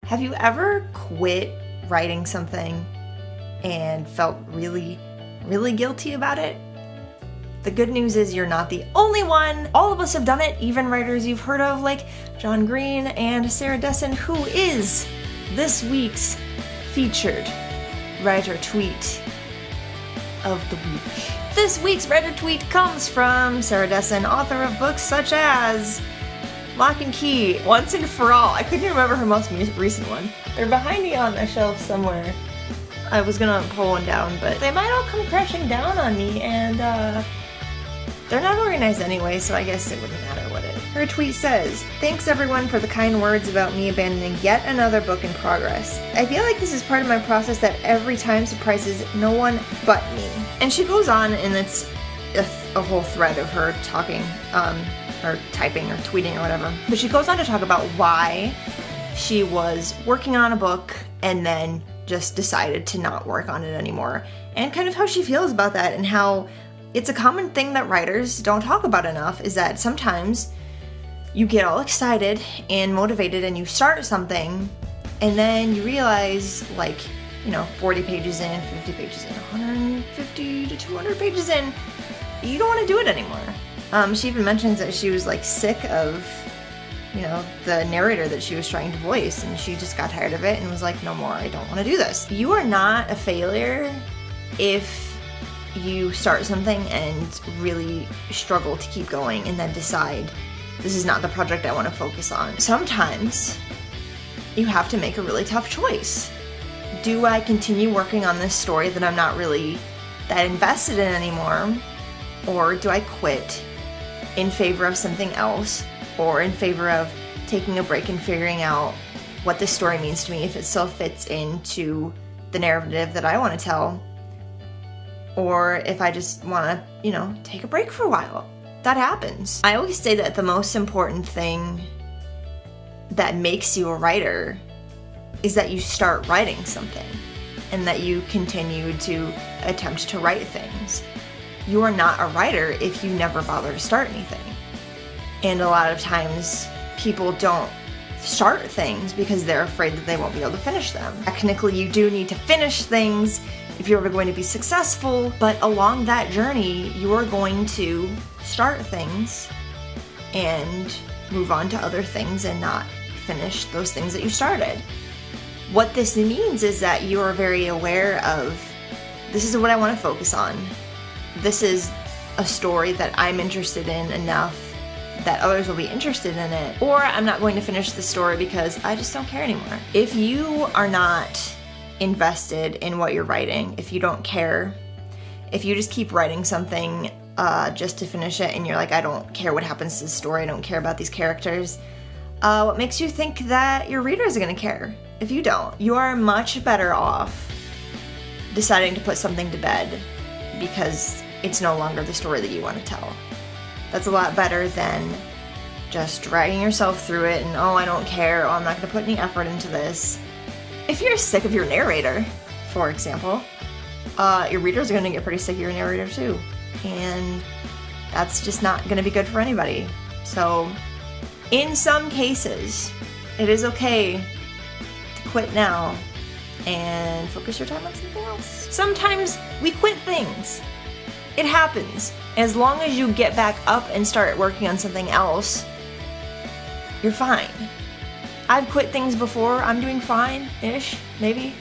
Have you ever quit writing something and felt really, really guilty about it? The good news is you're not the only one. All of us have done it, even writers you've heard of like John Green and Sarah Dessen, who is this week's featured writer tweet of the week. This week's writer tweet comes from Sarah Dessen, author of books such as Lock and Key, Once and For All. I couldn't remember her most recent one. They're behind me on a shelf somewhere. I was gonna pull one down, but they might all come crashing down on me, and they're not organized anyway, so I guess it wouldn't matter what it is. Her tweet says, "Thanks everyone for the kind words about me abandoning yet another book in progress. I feel like this is part of my process that every time surprises no one but me." And she goes on, and it's a whole thread of her talking, or typing or tweeting or whatever. But she goes on to talk about why she was working on a book and then just decided to not work on it anymore, and kind of how she feels about that, and how it's a common thing that writers don't talk about enough, is that sometimes you get all excited and motivated and you start something, and then you realize, 40 pages in, 50 pages in, 150 to 200 pages in, you don't want to do it anymore. She even mentions that she was sick of, the narrator that she was trying to voice, and she just got tired of it and was like, no more, I don't want to do this. You are not a failure if you start something and really struggle to keep going and then decide, this is not the project I want to focus on. Sometimes you have to make a really tough choice. Do I continue working on this story that I'm not really that invested in anymore? Or do I quit in favor of something else, or in favor of taking a break and figuring out what this story means to me, if it still fits into the narrative that I want to tell, or if I just want to, take a break for a while. That happens. I always say that the most important thing that makes you a writer is that you start writing something, and that you continue to attempt to write things. You are not a writer if you never bother to start anything. And a lot of times people don't start things because they're afraid that they won't be able to finish them. Technically, you do need to finish things if you're ever going to be successful, but along that journey, you are going to start things and move on to other things and not finish those things that you started. What this means is that you are very aware of, this is what I want to focus on. This is a story that I'm interested in enough that others will be interested in it, or I'm not going to finish the story because I just don't care anymore. If you are not invested in what you're writing, if you don't care, if you just keep writing something just to finish it, and you're like, I don't care what happens to the story, I don't care about these characters, what makes you think that your readers are going to care if you don't? You are much better off deciding to put something to bed because it's no longer the story that you want to tell. That's a lot better than just dragging yourself through it and, I don't care, I'm not going to put any effort into this. If you're sick of your narrator, for example, your readers are going to get pretty sick of your narrator too. And that's just not going to be good for anybody. So, in some cases, it is okay to quit now and focus your time on something else. Sometimes we quit things. It happens. As long as you get back up and start working on something else, you're fine. I've quit things before. I'm doing fine-ish, maybe.